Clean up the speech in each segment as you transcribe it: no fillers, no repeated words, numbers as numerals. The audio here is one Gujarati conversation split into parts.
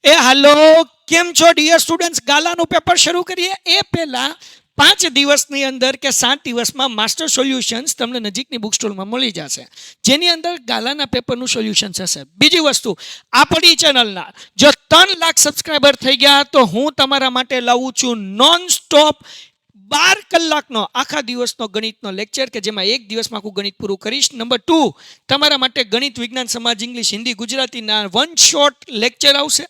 હાલો, કેમ છો ડિયર સ્ટુડન્ટ્સ? ગાલાનું પેપર શરૂ કરીએ એ પહેલા 5 દિવસની અંદર કે 7 દિવસમાં માસ્ટર સોલ્યુશન્સ તમને નજીકની બુક સ્ટોરમાં મળી જશે, જેની અંદર ગાલાના પેપરનું સોલ્યુશન્સ હશે. બીજી વસ્તુ, આપણી ચેનલના જો 3 લાખ સબસ્ક્રાઈબર થઈ ગયા તો હું તમારા માટે લાવું છું નોન સ્ટોપ 12 કલાકનો આખા દિવસનો ગણિતનો લેક્ચર કે જેમાં એક દિવસમાં આખું ગણિત પૂરું કરીશ. નંબર 2, તમારા માટે ગણિત, વિજ્ઞાન, સમાજ, ઇંગ્લિશ, હિન્દી, ગુજરાતીના 1 શોર્ટ લેક્ચર આવશે.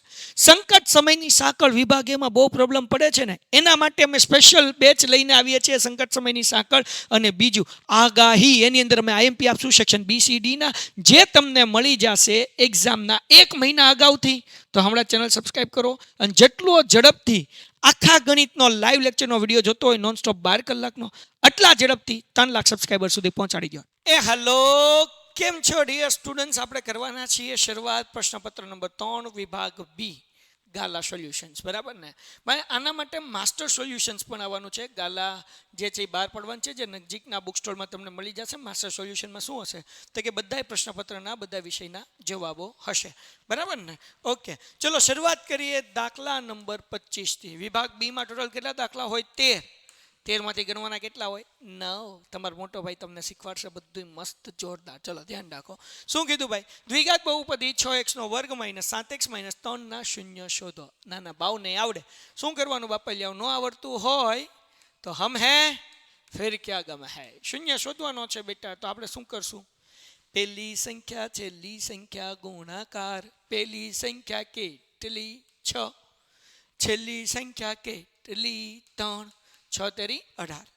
સંકટ સમયની સાંકળ વિભાગ એમાં બહુ પ્રોબ્લેમ પડે છે ને, એના માટે અમે સ્પેશિયલ બેચ લઈને આવીએ છીએ, સંકટ સમયની સાંકળ. અને બીજું, આગાહી, એની અંદર અમે આઈએમપી આપશું સેક્શન BCDના, જે તમને મળી જશે એક્ઝામના 1 મહિના અગાઉથી. તો હમણાં ચેનલ સબસ્ક્રાઈબ કરો અને જેટલો ઝડપથી આખા ગણિતનો લાઈવ લેક્ચરનો વિડીયો જોતો હોય નોનસ્ટોપ 12 કલાકનો, આટલા ઝડપથી 3 લાખ સબસ્ક્રાઈબર સુધી પહોંચાડી દો. હાલો, કેમ છો ડિયર સ્ટુડન્ટ્સ? આપણે કરવાના છીએ શરૂઆત પ્રશ્નપત્ર નંબર 3 વિભાગ બી, ગાલા સોલ્યુશન્સ. બરાબર ને ભાઈ? આના માટે માસ્ટર સોલ્યુશન્સ પણ આવવાનું છે. ગાલા જે છે એ બહાર પડવાનું છે, જે નજીકના બુક સ્ટોરમાં તમને મળી જશે. માસ્ટર સોલ્યુશનમાં શું હશે તો કે બધા પ્રશ્નપત્રના બધા વિષયના જવાબો હશે. બરાબર ને? ઓકે, ચલો શરૂઆત કરીએ દાખલા નંબર 25 થી. વિભાગ બીમાં ટોટલ કેટલા દાખલા હોય? 13માંથી ગણવાના કેટલા હોય? 9. તમારો મોટો ભાઈ તમને શીખવાડશે બધું મસ્ત જોરદાર. ચલો ધ્યાન રાખો. શું કીધું ભાઈ? દ્વિઘાત બહુપદી 6x નો વર્ગ - 7x - 3 ના શૂન્ય શોધો. નાના બાવ નહીં આવડે શું કરવાનું બાપલિયાઓ? ન આવડતું હોય તો હમ હે ફિર ક્યાં ગમ હે, શૂન્ય શોધવાનો છે બેટા. તો આપણે શું કરશું? પહેલી સંખ્યા છેલ્લી સંખ્યા ગુણાકાર. પહેલી સંખ્યા કેટલી? 6. છેલ્લી સંખ્યા કેટલી? 3. 6 તેરી 18.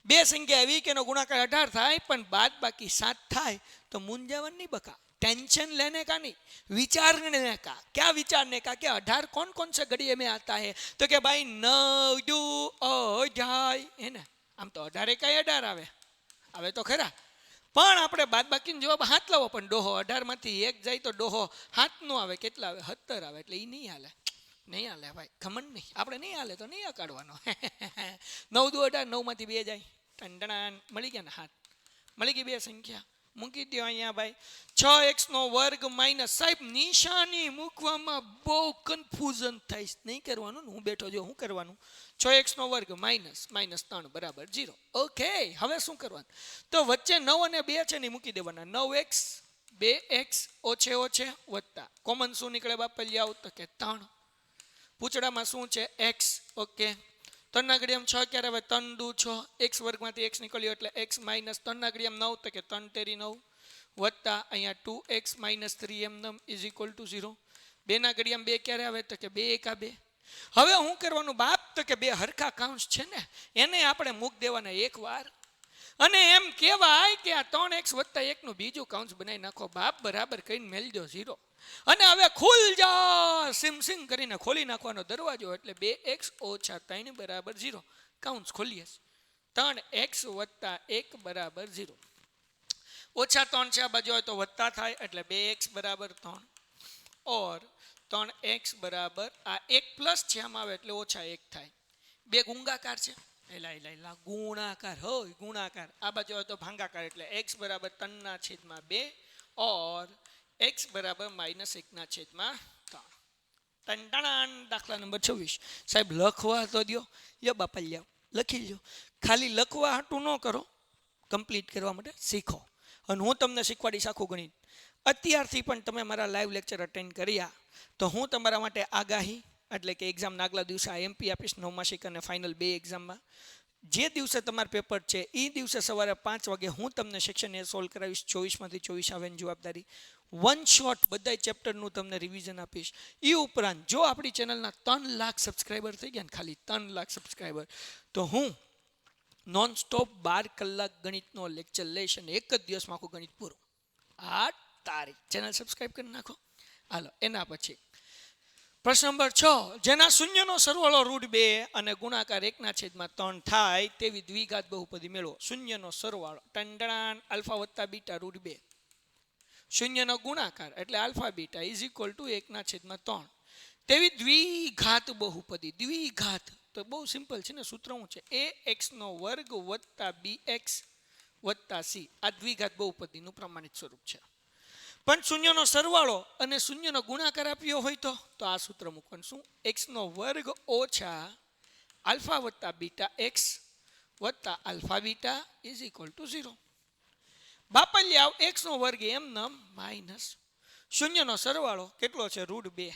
બે સંખ્યા એવી કે એનો ગુણાકાર 18 થાય પણ બાદ બાકી 7 થાય તો મૂંઝાવન નહીં બકા, टेंशन लेने का नहीं, विचारने का. क्या विचारने का? कि 18 कौन कौन से घड़िए में आता है? तो कि भाई 9 दू 18 है ने. આમ તો 18 કઈ 18 આવે આવે તો ખરા, પણ આપણે બાદ બાકીનો જવાબ 7 લાવો, પણ ડોહો 18 માંથી 1 જાય તો ડોહો 7 નો આવે. કેટલા આવે? 17 આવે. એટલે એ નહીં હાલે, નહીં હાલે ભાઈ, ખમણ નહીં. આપણે નહીં હાલે તો નહીં કાઢવાનો. 9 દુ 18, 9 માંથી 2 જાય, ટંડણાન મળી ગયા ને 7. મળી ગઈ બે સંખ્યા. મૂકી દો અહીંયા ભાઈ. 6x નો વર્ગ માઇનસ. સાહેબ નિશાની મૂકવામાં બહુ કન્ફ્યુઝન થાય, નહીં કરવાનું ને, હું બેઠો જો. શું કરવાનું? 6x નો વર્ગ માઇનસ 3 બરાબર 0. ઓકે, હવે શું કરવાનું? તો વચ્ચે 9 અને 2 છે ને મૂકી દેવાના. 9x 2x ઓછે ઓછે વત્તા કોમન શું નીકળે બાપલિયાઓ? તો કે 3. પૂછડામાં શું છે? x. ઓકે, 3 ના ઘડિયામાં 6 ક્યારે આવે? 3 દુ 6. x વર્ગમાંથી x નીકળ્યો એટલે x માઇનસ 3 ના ઘડિયામાં 9, તો કે 3 તેરી 9 વત્તા અહીંયા 2x - 3 M is equal two 0. 2 ના ઘડિયામાં 2 ક્યારે આવે? તો કે 2 એકા 2. હવે શું કરવાનું બાપ? તો કે બે હરખા કાઉન્સ છે ને એને આપણે મૂક દેવાના એક વાર, અને એમ કહેવાય કે આ 3x વત્તા 1 નું બીજું કાઉન્સ બનાવી નાખો બાપ. બરાબર કહીને મેલી દો 0. અને હવે ખુલ જા, સિમ સિમ કરીને ખોલી નાખવાનો દરવાજો. એટલે 2x - 3 બરાબર 0. કાઉન્સ ખોલીએ. 3x વત્તા 1 બરાબર 0. -3 છે આ બાજુ હોય તો વત્તા થાય, એટલે 2x બરાબર 3 ઓર 3x બરાબર આ 1 પ્લસ છે આમાં આવે એટલે -1 થાય. બે ગુણાકાર છે, એલા ગુણાકાર હોય, ગુણાકાર. આ બાજુ હોય તો ભાંગાકાર, એટલે x બરાબર 3/2 ઓર x બરાબર -1/3. ટંટાણાન. દાખલા નંબર 26. સાહેબ લખવા તો દો. યો બાપા લ્યો લખી લ્યો. ખાલી લખવા હાટું ન કરો, કમ્પ્લીટ કરવા માટે શીખો. અને હું તમને શીખવાડીશ આખું ગણિત. અત્યારથી પણ તમે મારા લાઈવ લેક્ચર અટેન્ડ કર્યા તો હું તમારા માટે આગાહી એટલે કે એક્ઝામના આગલા દિવસે આઈએમપી આપીશ, નવમાસિક અને ફાઇનલ 2 એક્ઝામમાં. જે દિવસે તમારું પેપર છે એ દિવસે સવારે 5 વાગે હું તમને સેક્શન એ સોલ્વ કરાવીશ. 24માંથી 24 આવે એની જવાબદારી. 1 શોટ બધા ચેપ્ટરનું તમને રિવિઝન આપીશ. એ ઉપરાંત જો આપણી ચેનલના 3 લાખ સબસ્ક્રાઈબર થઈ ગયા ને, ખાલી 3 લાખ સબસ્ક્રાઈબર, તો હું નોન સ્ટોપ 12 કલાક ગણિતનો લેક્ચર લઈશ અને એક જ દિવસમાં આખું ગણિત પૂરું. 8 તારીખ. ચેનલ સબસ્ક્રાઈબ કરી નાખો. હાલો, એના પછી પ્રશ્ન નંબર 6. જેના શૂન્યનો સરવાળો √2 અને ગુણાકાર 1/3 થાય તેવી દ્વિઘાત બહુપદી મેળવો. શૂન્યનો સરવાળો ટંડણાન આલ્ફા વત્તા બીટા √2. શૂન્યનો ગુણાકાર એટલે alpha beta is equal two 1/3 તેવી દ્વિઘાત બહુપદી. દ્વિઘાત તો બહુ સિમ્પલ છે ને, સૂત્ર શું છે? ax નો વર્ગ વત્તા bx વત્તા c. આ દ્વિઘાત બહુપદીનું પ્રમાણિત સ્વરૂપ છે. પણ શૂન્યનો સરવાળો અને શૂન્યનો ગુણાકાર આપ્યો હોય તો આ સૂત્ર મૂકવાનું શું એક્સનો વર્ગ ઓછા આલ્ફા વત્તા બીટા એક્સ વત્તા alpha beta is equal two 0. બાપલ્યાવ એક્સનો વર્ગ એમ નમ માઇનસ શૂન્યનો સરવાળો કેટલો છે √2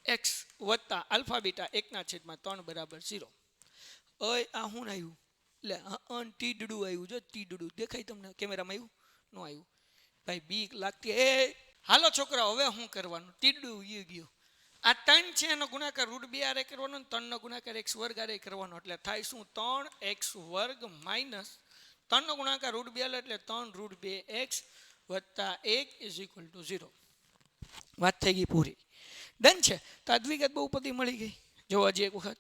એક્સ વત્તા આલ્ફા બીટા 1/3 બરાબર 0. અય આ શું આવ્યું એટલે ટીડડું આવ્યું જો ટીડડું દેખાય તમને કેમેરામાં આવ્યું ન આવ્યું ભાઈ બીક લાગતી એ હાલો છોકરા હવે શું કરવાનું ટીડડું ગયું આ 3 છે એનો ગુણાકાર √2 આરે કરવાનો 3 નો ગુણાકાર x વર્ગ આરે કરવાનો એટલે થાય શું 3x વર્ગ માઇનસ 3 નો ગુણાકાર √2 એટલે 3√2x વત્તા 1 ઇઝ ઇક્વલ ટુ 0. વાત થઈ ગઈ પૂરી ડન છે. તો આ દ્વિઘાત બહુપદી મળી ગઈ. જો હજી એક વખત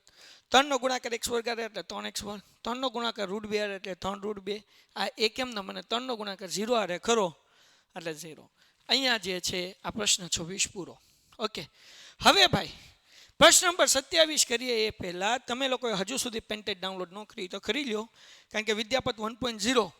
3 નો ગુણાકાર x વર્ગ આરે એટલે 3x વર્ગ 3 નો ગુણાકાર √2 આરે એટલે 3√2 આ એક એમ ના મને 3 નો ગુણાકાર 0 આરે કરો એટલે 0. અહીંયા જે છે આ પ્રશ્ન 26 પૂરો. ઓકે હવે ભાઈ પ્રશ્ન નંબર 27 કરીએ એ પહેલાં તમે લોકોએ હજુ સુધી પેન્ટેડ ડાઉનલોડ ન કરી તો કરી લો કારણ કે વિદ્યાપત 1.0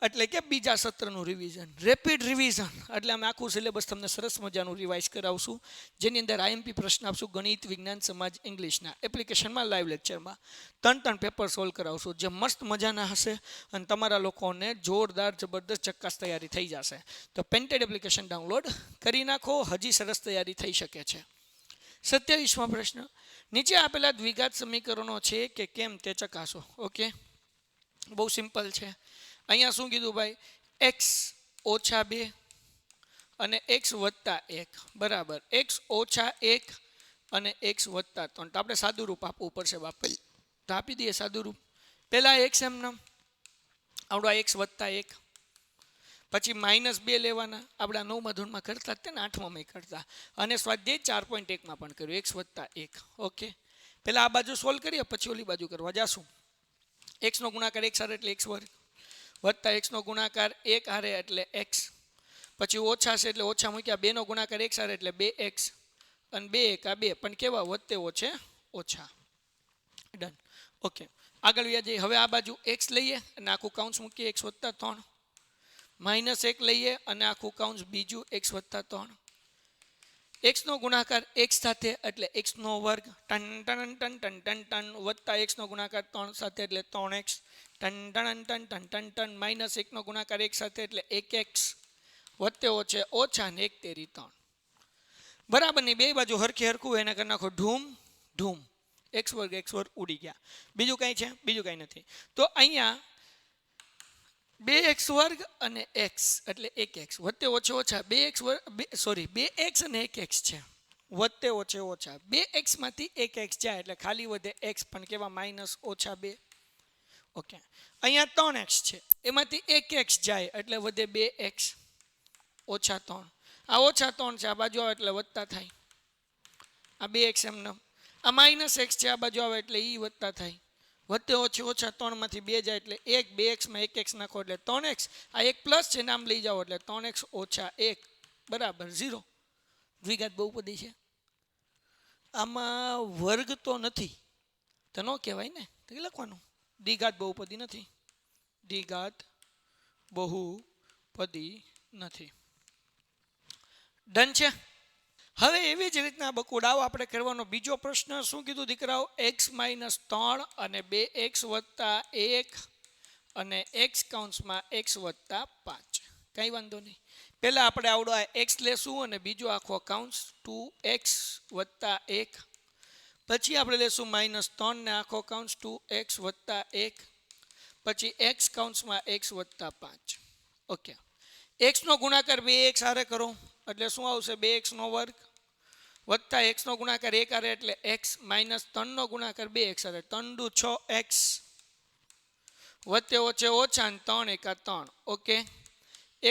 એટલે કે બીજા સત્રનું રિવિઝન રેપિડ રિવિઝન એટલે અમે આખું સિલેબસ તમને સરસ મજાનું રિવાઇઝ કરાવશું જેની અંદર આઈએમપી પ્રશ્ન આપશું ગણિત વિજ્ઞાન સમાજ ઇંગ્લિશના એપ્લિકેશનમાં લાઈવ લેક્ચરમાં 3 પેપર સોલ્વ કરાવશું જે મસ્ત મજાના હશે અને તમારા લોકોને જોરદાર જબરદસ્ત ચક્કાસ તૈયારી થઈ જશે. તો પેન્ટેડ એપ્લિકેશન ડાઉનલોડ કરી નાખો હજી સરસ તૈયારી થઈ શકે છે. 27મો પ્રશ્ન નીચે આપેલા દ્વિઘાત સમીકરણો છે કે કેમ તે ચકાસો. ઓકે બહુ સિમ્પલ છે. અહીંયા શું કીધું ભાઈ x ઓછા 2 અને x વત્તા 1 બરાબર x ઓછા 1 અને x વત્તા 3 તો આપણે સાદું રૂપ આપવું પડશે બાપા તો આપી દઈએ સાદું રૂપ. પહેલાં x એમનામ આવડો x વત્તા 1 પછી -2 લેવાના આપણા 9મા ધોરણમાં કરતા જ ને 8માં કરતા અને સ્વાધ્યાય 4.1માં પણ કર્યું x વત્તા 1. ઓકે પહેલાં આ બાજુ સોલ્વ કરીએ પછી ઓલી બાજુ કરવા જાશું. x નો ગુણાકાર x હારે એટલે x વર્ગ વત્તા x નો ગુણાકાર 1 હારે એટલે x પછી ઓછા છે એટલે ઓછા મૂક્યા 2 નો ગુણાકાર x હારે એટલે 2x અને 2 1 2 પણ કેવા વધતે ઓછે ઓછા. ડન. ઓકે આગળ વ્યા જઈએ. હવે આ બાજુ x લઈએ અને આખું કાઉન્સ મૂકીએ x વત્તા 3 -1 લઈએ અને આખું કાઉન્સ બીજું x વત્તા 3 x નો ગુણાકાર x સાથે એટલે x નો વર્ગ ટન ટન ટન ટન ટન ટન વત્તા x નો ગુણાકાર 3 સાથે એટલે 3x ટન ટન ટન ટન ટન ટન -1 નો ગુણાકાર x સાથે એટલે 1x વત્તે ઓછે ઓછા ને 1 તેરી 3 બરાબરની બે બાજુ હરખી હરખું એને કરી નાખો ઢૂમ ઢૂમ x વર્ગ ઉડી ગયા. બીજું કંઈ છે? બીજું કંઈ નથી. તો અહીંયા 2x વર્ગ અને x એટલે 1x વત્તે ઓછે ઓછા 2x સોરી 2x અને 1x છે વત્તે ઓછે ઓછા 2x માંથી 1x જાય એટલે ખાલી વધે x પણ કેવા -2. ઓકે અહીંયા 3x છે એમાંથી 1x જાય એટલે વધે 2x ઓછા 3 આ ઓછા 3 છે આ બાજુ આવે એટલે વત્તા થાય આ 2x એમને આ -x છે આ બાજુ આવે એટલે ઈ વત્તા થાય વત્તે ઓછે ઓછા 3 માંથી 2 જાય એટલે 1 2x માં 1x નાખો એટલે 3x આ 1 પ્લસ છે નામ લઈ જાઓ એટલે 3x ઓછા 1 બરાબર 0. દ્વિઘાત બહુપદી છે આમાં વર્ગ તો નથી તો ન કહેવાય ને તો લખવાનું દ્વિઘાત બહુપદી નથી દ્વિઘાત બહુપદી નથી. ડન છે. હવે એવી જ રીતના બકુડાવ આપણે કરવાનો બીજો પ્રશ્ન શું કીધું દીકરાઓ x -3 અને 2x વત્તા 1 અને x કાઉન્સમાં x વત્તા 5 કંઈ વાંધો નહીં. પહેલાં આપણે આવડો આ x લેશું અને બીજો આખો કાઉન્સ 2x વત્તા 1 પછી આપણે લેશું -3 ને આખો કાઉન્સ 2x વત્તા 1 પછી x કાઉન્સમાં x વત્તા 5. ઓકે x નો ગુણાકાર 2x હારે કરો એટલે શું આવશે 2x નો વર્ગ વત્તા x નો ગુણાકાર 1 હારે એટલે x -3 નો ગુણાકાર 2x હારે 3 દુ 6x વત્તે ઓછે ઓછા 3 1 3. ઓકે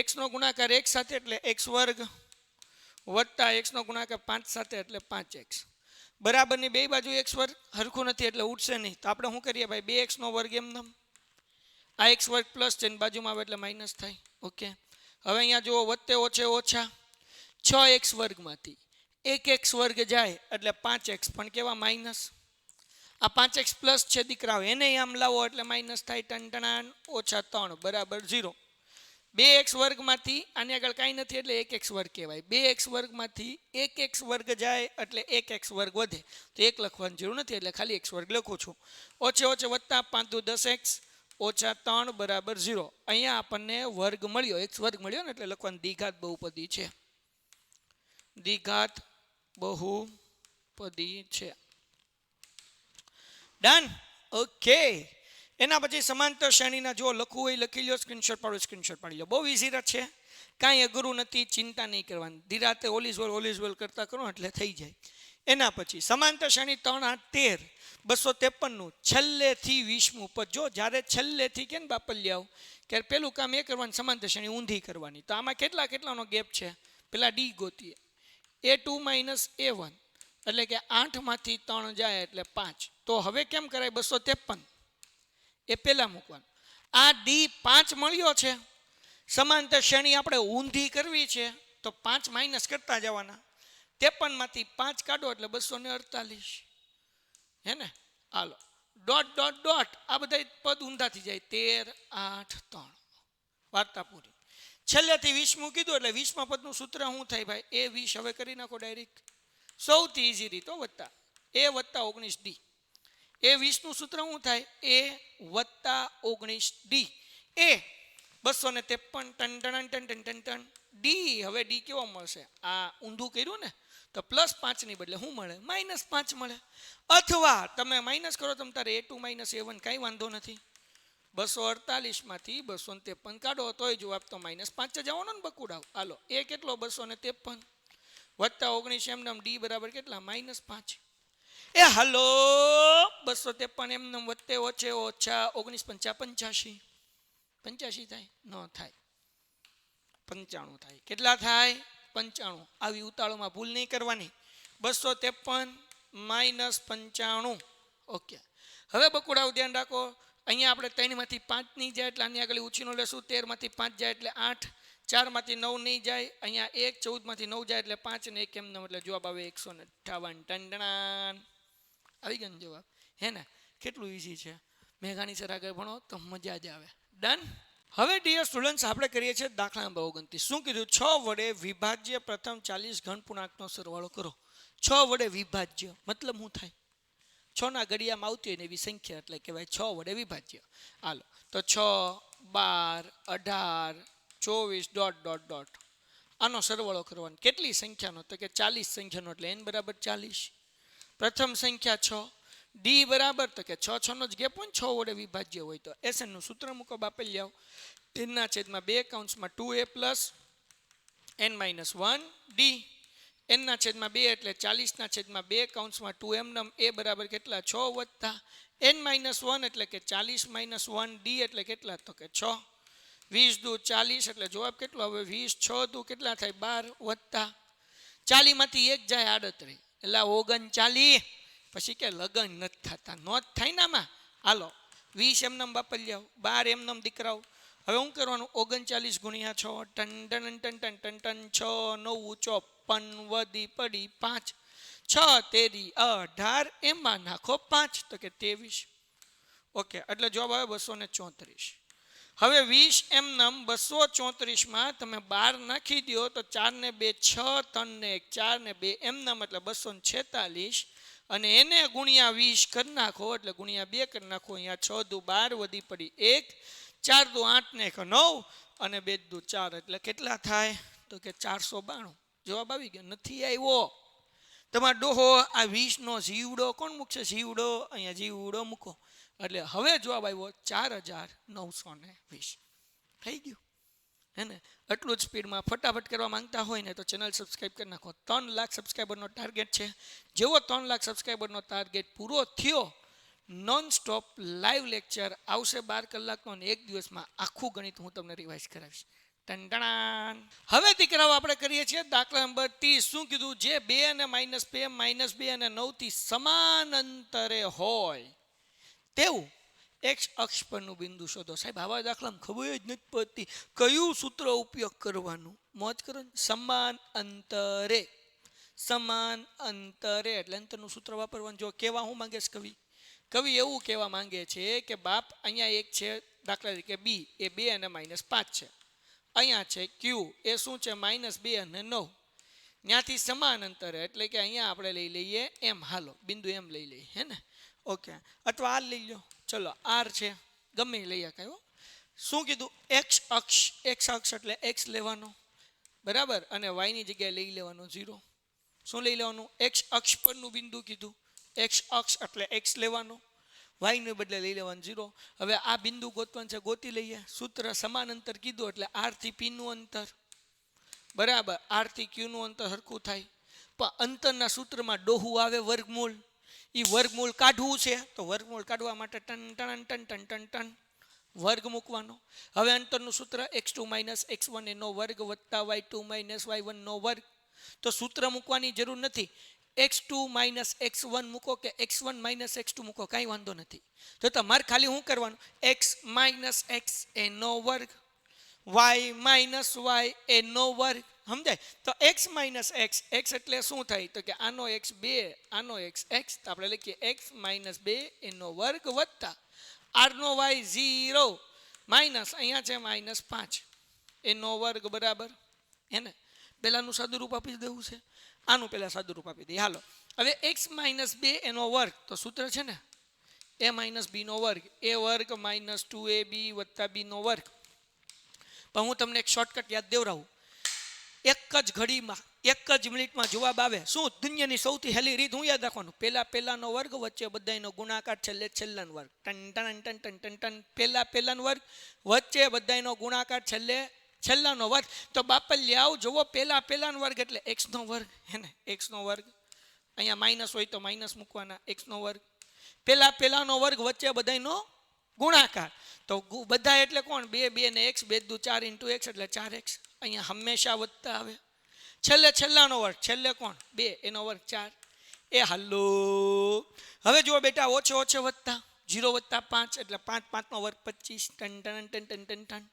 x નો ગુણાકાર 1 સાથે એટલે x વર્ગ વત્તા x નો ગુણાકાર 5 સાથે એટલે 5x બરાબરની બે બાજુ x વર્ગ હરખું નથી એટલે ઉઠશે નહીં તો આપણે શું કરીએ ભાઈ 2x નો વર્ગ એમ નમ આ x વર્ગ પ્લસ છે બાજુમાં આવે એટલે માઇનસ થાય. ઓકે હવે અહીંયા જુઓ વત્તે ઓછે ઓછા 6x વર્ગમાંથી 1x વર્ગ જાય એટલે 5x પણ કેવા માઇનસ આ 5x પ્લસ છે દીકરાઓ એને આમ લાવો એટલે માઇનસ થાય ટન ટણાન ઓછા 3 બરાબર 0. 2x વર્ગમાંથી આની આગળ કાંઈ નથી એટલે 1x વર્ગ કહેવાય. 2x વર્ગમાંથી 1x વર્ગ જાય એટલે 1x વર્ગ વધે. તો 1 લખવાની જરૂર નથી એટલે ખાલી x વર્ગ લખું છું. ઓછે ઓછે વત્તા 5 દુ 10x ઓછા 3 બરાબર 0. અહીંયા આપણને વર્ગ મળ્યો, x વર્ગ મળ્યો ને એટલે લખવાનું દ્વિઘાત બહુપદી છે. દ્વિઘાત બહુપદી છે. ડન. ઓકે. એના પછી સમાંતર શ્રેણીના જો લખવું હોય લખી લો, સ્ક્રીનશોટ પાડી લો. બહુ ઇઝી છે, કાંઈ અઘરું નથી, ચિંતા નહીં કરવાની. ધીરાતે ઓલીઝ વેલ કરતા કરો એટલે થઈ જાય. એના પછી સમાંતર શ્રેણી 3 8 13 253 નું છેલ્લેથી 20મું પદ. જો જ્યારે છેલ્લેથી કે ને બાપલિયાઓ કે પેલું કામ એ કરવાનું, સમાંતર શ્રેણી ઊંધી કરવાની. તો આમાં કેટલાનો ગેપ છે, પેલા ડી ગોતીએ. A2 - A1 એટલે કે 8 માંથી 3 જાય એટલે 5. તો હવે કેમ કરાય, 253 એ પહેલા મૂકવાનું. આ ડી 5 મળ્યો છે, સમાંતર શ્રેણી આપણે ઊંધી કરવી છે તો 5 માઇનસ કરતા જવાના. 53 માંથી 5 કાઢો એટલે 248. હે ને? હાલો ડોટ ડોટ ડોટ આ બધા પદ ઊંધા થઈ જાય. 13 8 3 વાર્તા પૂરી. છેલ્લેથી 20મું કીધું એટલે 20મા પદનું સૂત્ર શું થાય ભાઈ? એ 20 હવે કરી નાખો ડાયરેક્ટ. સૌથી ઈઝી રીત વત્તા એ વત્તા 19 ડી. એ 20નું સૂત્ર શું થાય? એ વત્તા 19 ડી. એ 253 ટન. ડી હવે ડી કેવો મળશે? આ ઊંધું કર્યું ને તો +5 ની બદલે શું મળે? -5 મળે. અથવા તમે માઇનસ કરો તમે તારે A2 - A1 કાંઈ વાંધો નથી. 248 માંથી 253 કાઢો તોય જવાબ તો -5 જવાનો ને બકુડાવ. હાલો એ કેટલો? 253 વત્તા 19 એમનેમ ડી બરાબર કેટલા? -5. એ હલો 253 એમનેમ વત્તે ઓછે ઓછા 19 85 85 થાય? ન થાય, 95 થાય. કેટલા થાય? 95. આવી ઉતાળોમાં ભૂલ નહીં કરવાની. 253 - 95. ઓકે. હવે બકુડાવ ધ્યાન રાખો, અહીંયા આપણે 3 માંથી 5 નહીં જાય એટલે આની આગળ ઉછીનો લેશું. 13 માંથી 5 જાય એટલે 8, 4 માંથી 9 નહીં જાય, અહીંયા 1, 14 માંથી 9 જાય એટલે 5 ને 1 એમને એટલે જવાબ આવે 158. ટંડણાન આવી ગયો જવાબ. હે ને? કેટલું ઈઝી છે. મેઘાણી સર આગળ ભણો તો મજા જ આવે. ડન. હવે ડિયર સ્ટુડન્ટ્સ આપણે કરીએ છીએ દાખલા નંબર 29. શું કીધું? 6 વડે વિભાજ્ય પ્રથમ 40 ઘન પૂર્ણાંકનો સરવાળો કરો. 6 વડે વિભાજ્ય મતલબ શું થાય? 6ના ઘડિયામાં આવતી હોય ને એવી સંખ્યા એટલે કહેવાય 6 વડે વિભાજ્ય. હાલો તો 6 12 18 24 ડોટ ડોટ ડોટ આનો સરવાળો કરવાનો. કેટલી સંખ્યાનો? તો કે 40 સંખ્યાનો એટલે n બરાબર 40. પ્રથમ સંખ્યા 6. ડી બરાબર તો કે 6 6નો જ ગેપ હોય ને 6 વડે વિભાજ્ય હોય તો SN નું સૂત્ર મૂકો બાપલી આવો. 10/2 કૌંસમાં 2a plus n-1 D. n/2 એટલે 40/2 કૌંસમાં 2m નમ એ બરાબર કેટલા? 6 વત્તા n-1 એટલે કે 40 - 1 ડી એટલે કેટલા? તો કે 6. 20 દુ 40 એટલે જવાબ કેટલો? હવે 20 6 દુ કેટલા થાય? 12 વત્તા 40 માંથી 1 જાય 38 એટલે 39. પછી કે લગન નથી થતા. નો જ થાય ને આમાં. હાલો 20 એમનમ બાપલી આવો, 12 એમનમ દીકરાઓ. હવે શું કરવાનું? 39 ગુણ્યા 6 ટન ટન ટન ટન ટન 6 9 54 વધી પડી 5 6 તેરી 18 એમાં નાખો 5 તો કે 23. ઓકે એટલે જવાબ આવે 234. હવે 20 એમનમ 234 માં તમે 12 નાખી દો તો 4 ને 2 6 3 ને 1 4 ને 2 એમનમ એટલે 246 અને એને ગુણ્યા 20 કરી નાખો એટલે ગુણ્યા 2 કરી નાખો. અહીંયા 6 દુ 12 વધી પડી 1 4 દુ 8 ને 1 9 અને 2 દુ 4 એટલે કેટલા થાય? તો કે 492. જવાબ આવી ગયો. નથી આવ્યો તમારો ડોહો. આ 20નો જીવડો કોણ મૂકશે? જીવડો. અહીંયા જીવડો મૂકો એટલે હવે જવાબ આવ્યો 4920. થઈ ગયું હે ને? એટલું જ સ્પીડમાં ફટાફટ કરવા માંગતા હોય ને તો ચેનલ સબસ્ક્રાઈબ કરી નાખો. 3 લાખ સબસ્ક્રાઈબરનો ટાર્ગેટ છે. જેવો 3 લાખ સબસ્ક્રાઈબરનો ટાર્ગેટ પૂરો થયો નોન સ્ટોપ લાઈવ લેક્ચર આવશે 12 કલાકનો અને એક દિવસમાં આખું ગણિત હું તમને રિવાઇઝ કરાવીશ. ટંટણાન. હવે દીકરાઓ આપણે કરીએ છીએ દાખલા નંબર 30. શું કીધું? જે 2 અને -2 અને 9 થી સમાન અંતરે હોય તેવું x અક્ષ પરનું બિંદુ શોધો. સાહેબ આવા દાખલામાં ખબર જ નથી પડતી કયું સૂત્ર ઉપયોગ કરવાનું. મોજ કરો. સમાન અંતરે. સમાન અંતરે એટલે અંતરનું સૂત્ર વાપરવાનું. જો કેવા હું માંગે છે કવિ એવું કહેવા માંગે છે કે બાપ અહીંયા એક છે દાખલા તરીકે b એ 2 અને -5 છે અહીંયા છે ક્યુ, એ શું છે -2 અને 9, ત્યાંથી સમાન અંતરે એટલે કે અહીંયા આપણે લઈ લઈએ એમ. હાલો બિંદુ એમ લઈ લઈએ, હે ને? ઓકે, અથવા આર લઈ લો, ચલો આર છે, ગમે લઈ શકાય. શું કીધું? એક્સ અક્ષ એટલે એક્સ લેવાનો, બરાબર, અને વાયની જગ્યાએ લઈ લેવાનો 0. શું લઈ લેવાનું? એક્સ અક્ષ પરનું બિંદુ કીધું, એક્સ અક્ષ એટલે એક્સ લેવાનો, વાયને બદલે લઈ લેવાનું 0. હવે આ બિંદુ ગોતવાનું છે, ગોતી લઈએ. સૂત્ર સમાન અંતર કીધું એટલે આર થી પી નું અંતર, બરાબર, આર થી ક્યુ નું અંતર સરખું થાય. પણ અંતરના સૂત્રમાં ડોહું આવે વર્ગમૂળ, એ વર્ગમૂળ કાઢવું છે તો વર્ગમૂળ કાઢવા માટે ટન ટન ટન ટન ટન ટન વર્ગ મૂકવાનો. હવે અંતરનું સૂત્ર x2 - x1 એનો વર્ગ વત્તા y2 - y1 નો વર્ગ. તો સૂત્ર મૂકવાની જરૂર નથી, x2 - x1 મૂકો કે x1 - x2 મૂકો, કાંઈ વાંધો નથી. તો તમારે ખાલી શું કરવાનું? x - x એનો વર્ગ, y - y એનો વર્ગ, સમજાય? તો x - x, x એટલે શું થાય? તો કે આનો x 2, આનો x x, તો આપણે લખીએ x - 2 એનો વર્ગ વત્તા r નો y 0 માઇનસ અહીંયા છે -5 એનો વર્ગ, બરાબર, હે ને? પહેલાનું સાદુરૂપ આપી દેવું છે, આનું પહેલા સાદુરૂપ આપી દઈએ. હાલો, હવે x - 2 એનો વર્ગ, તો સૂત્ર છે ને a - b નો વર્ગ, a વર્ગ - 2ab વત્તા b નો વર્ગ. પણ હું તમને એક શોર્ટકટ યાદ દેવડાવું, એક જ ઘડીમાં એક જ મિનિટમાં જવાબ આવે. શું? દુનિયાની સૌથી હેલી રીત હું યાદ રાખવાનું, પહેલાનો વર્ગ વચ્ચે બધાનો ગુણાકાર છેલ્લે છેલ્લાનો વર્ગ, ટન ટન ટન ટન ટન ટન, પહેલાનો વર્ગ વચ્ચે બધાનો ગુણાકાર છેલ્લે છેલ્લાનો વર્ગ. તો બાપલિયાઓ જુઓ, પહેલાનો વર્ગ એટલે x નો વર્ગ, હે ને? x નો વર્ગ, અહીંયા માઇનસ હોય તો માઇનસ મૂકવાના, x નો વર્ગ, પહેલાનો વર્ગ વચ્ચે બધાનો ગુણાકાર. તો બધા એટલે કોણ? 2 2 ને x, 2 દુ 4 × x એટલે 4x. અહીંયા હંમેશા વધતા આવે. છેલ્લાનો વર્ગ, છેલ્લે કોણ? 2 એનો વર્ગ 4. એ હાલો, હવે જુઓ બેટા, ઓછે વધતા 0 વત્તા 5 એટલે 5 5 નો વર્ગ 25, ટન ટન ટન ટન ટન ટન,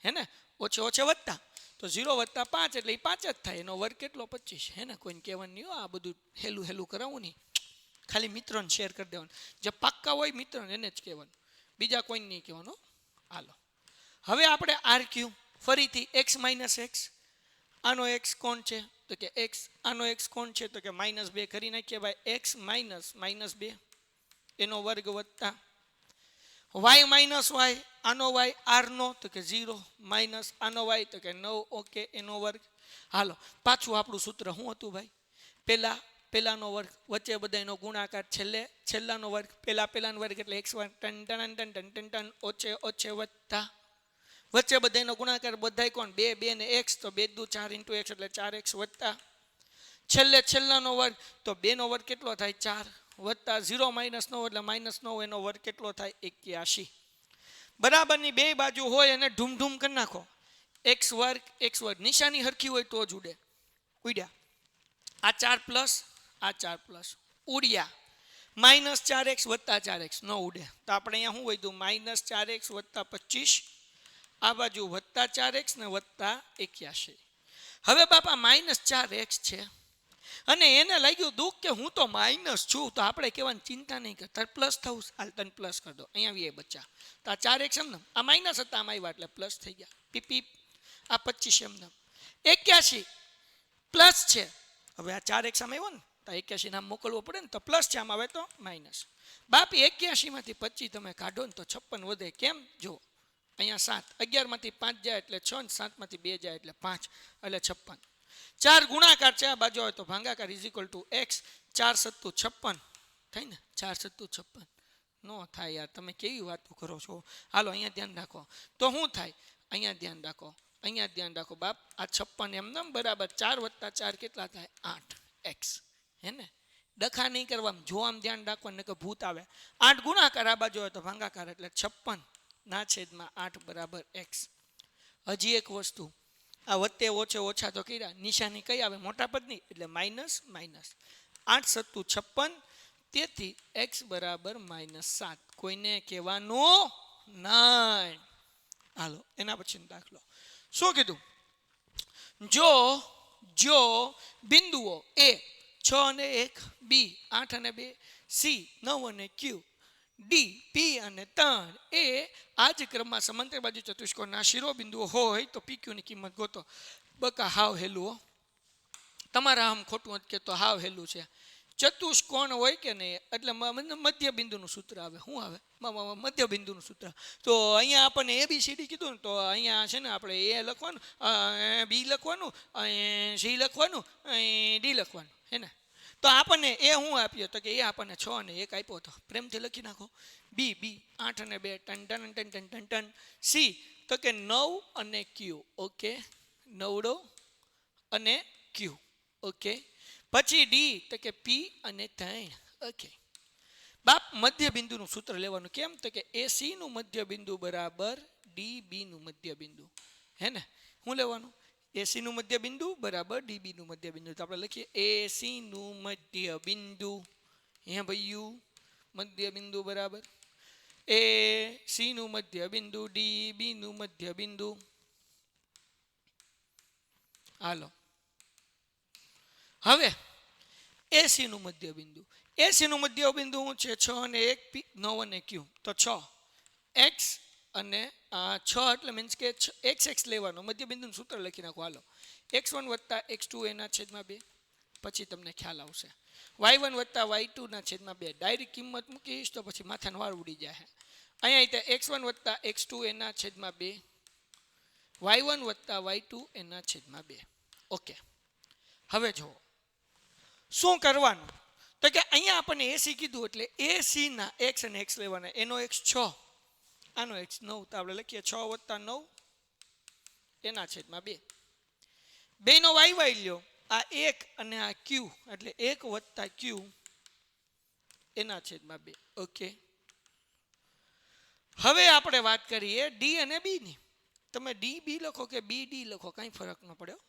હે ને? ઓછે વધતા તો 0 વત્તા 5 એટલે 5 જ થાય, એનો વર્ગ કેટલો? 25, હે ને? કોઈને કહેવાનું નહીં, આ બધું હેલું કરાવવું નહીં, ખાલી મિત્રોને શેર કરી દેવાનું. જે પાક્કા હોય મિત્રોને એને જ કહેવાનું, બીજા કોઈને નહીં કહેવાનું. હાલો, હવે આપણે આર ક્યુ, ફરીથી x - x, આનો x કોણ છે? તો કે x, આનો x કોણ છે? તો કે -2 કરી નાખીએ ભાઈ, x - -2 એનો વર્ગ વત્તા y - y, આનો y r નો, તો કે 0 માઇનસ આનો y, તો કે 9 ઓકે એનો વર્ગ. હાલો, પાછું આપણું સૂત્ર શું હતું ભાઈ? પહેલાનો વર્ગ વચ્ચે બધાનો ગુણાકાર છેલ્લે છેલ્લાનો વર્ગ, પહેલાનો વર્ગ એટલે x વર્ગ, ટન ટન ટન ટન ટન ટન, ઓછે વત્તા વચ્ચે બધાનો ગુણાકાર, બધાય કોણ? 2 2 ને x, તો 2 દુ 4 × x એટલે 4x વત્તા છેલ્લાનો વર્ગ, તો 2 નો વર્ગ કેટલો થાય? 4 વત્તા 0 - 9 એટલે -9 એનો વર્ગ કેટલો થાય? 81. બરાબરની બે બાજુ હોય અને ઢૂમ કરી નાખો, x વર્ગ નિશાની હરખી હોય તો જ ઉડ્યા. આ 4 પ્લસ આ 4 પ્લસ ઉડ્યા, -4x વત્તા 4x ન ઉડે. તો આપણે અહીંયા શું વધ્યું? -4x વત્તા 25, આ બાજુ વત્તા 4x ને વત્તા 81. હવે બાપા -4x છે અને એને લાગ્યું દુઃખ કે હું તો માઇનસ છું, તો આપણે કહેવાની ચિંતા નહીં કરતા, પ્લસ થવું, હાલ તને પ્લસ કરી દો, અહીંયા વીએ બચ્ચા. તો આ 4x એમને આ માઇનસ હતા, આમ આવ્યા એટલે પ્લસ થઈ ગયા, પીપી. આ 25 એમને 81 પ્લસ છે. હવે આ 4x આમ આવ્યો ને, તો 81 નામ મોકલવો પડે ને, તો પ્લસ છે, આમ આવે તો માઇનસ. બાપી 81 માંથી 25 તમે કાઢો ને તો 56 વધે. કેમ? જો અહીંયા 7, 11 માંથી 5 જાય એટલે 6, ને 7 માંથી 2 જાય એટલે 5, એટલે 56. 4 ગુણાકાર છે, આ બાજુ આવે તો ભાગાકાર = x. 4 સત્તું 56 થાય ને, 4 સત્તું 56 નો થાય યાર, તમે કેવી વાતો કરો છો. હાલો અહીંયા ધ્યાન રાખો, તો શું થાય? અહીંયા ધ્યાન રાખો, અહીંયા ધ્યાન રાખો બાપ, આ 56 એમને બરાબર 4 વત્તા 4 કેટલા થાય? 8x, હે ને? ડખા નહીં કરવા, જો આમ ધ્યાન રાખો ને કે ભૂત આવે. 8 ગુણાકાર આ બાજુ આવે તો ભાગાકાર એટલે 56 ના છેદમાં 8 બરાબર x. હજી એક વસ્તુ, આ વત્તે ઓછા તો કર્યા, નિશાની કઈ આવે? મોટા પદની, એટલે માઇનસ. 8 સત્તું 56, તેથી x બરાબર -7. કોઈને કહેવાનું નહીં. હાલો, એના પછી દાખલો શું કીધું? જો બિંદુઓ a 6 અને 1, b 8 અને 2, c 9 અને q ડી પી અને 3 એ આ જ ક્રમમાં સમાંતર બાજુ ચતુષ્કોણના શિરોબિંદુઓ હોય તો PQ ની કિંમત ગોતો. બકા હાવ હેલું હો, તમારા આમ ખોટું કે તો હાવ હેલું છે. ચતુષ્કોણ હોય કે નહીં એટલે મધ્ય બિંદુનું સૂત્ર આવે. શું આવે? મધ્ય બિંદુનું સૂત્ર. તો અહીંયા આપણને ABCD કીધું ને, તો અહીંયા છે ને આપણે એ લખવાનું, બી લખવાનું, સી લખવાનું, ડી લખવાનું, હે ને. તો આપણને એ શું આપ્યો તો કે એ આપણને 6 અને 1 આપ્યો હતો. પ્રેમથી લખી નાખો. બી 8 અને 2 ટન ટન ટન ટન ટન ટન. સી તો કે 9 અને ક્યુ. ઓકે, 9 અને ક્યુ. ઓકે, પછી ડી તો કે પી અને 3. ઓકે બાપ, મધ્ય બિંદુનું સૂત્ર લેવાનું. કેમ તો કે એસી નું મધ્ય બિંદુ બરાબર ડીબી નું મધ્ય બિંદુ, હે ને. શું લેવાનું? એસી નું મધ્ય બિંદુ બરાબર ડીબી નું મધ્ય બિંદુ. તો આપણે લખીએ એસી નું મધ્ય બિંદુ, હે ભૈયું, મધ્ય બિંદુ બરાબર એસી નું મધ્ય બિંદુ ડીબી નું મધ્ય બિંદુ. હાલો, હવે એસી નું મધ્ય બિંદુ, એસી નું મધ્ય બિંદુ શું છે? 6 અને 1 પી, 9 અને ક્યુ. તો 6 એક્સ અને 6 એટલે મીન્સ કે x લેવાનો. મધ્ય બિંદુનું સૂત્ર લખી નાખો. હાલો, x1 + x2 એના છેદમાં 2. પછી તમને ખ્યાલ આવશે. y1 + y2 ના છેદમાં 2. ડાયરેક્ટ કિંમત મૂકીશ તો પછી માથાનો વાળ ઉડી જાય. અહીંયા x1 + x2 એના છેદમાં 2, y1 + y2 એના છેદમાં 2. ઓકે, હવે જુઓ શું કરવાનું. તો કે અહીંયા આપણને એસી કીધું એટલે એસી ના એક્સ અને એક્સ લેવાના. એનો એક્સ 6, આનો એક્સ 9. તો આપણે લખીએ 6 + 9 એના છેદમાં 2. બેનો વાય વાય લ્યો, આ 1 અને આ ક્યુ એટલે 1 + ક્યુ એના છેદમાં 2. ઓકે, હવે આપણે વાત કરીએ ડી અને બી ની. તમે ડી બી લખો કે બી ડી લખો, કાંઈ ફરક ન પડ્યો.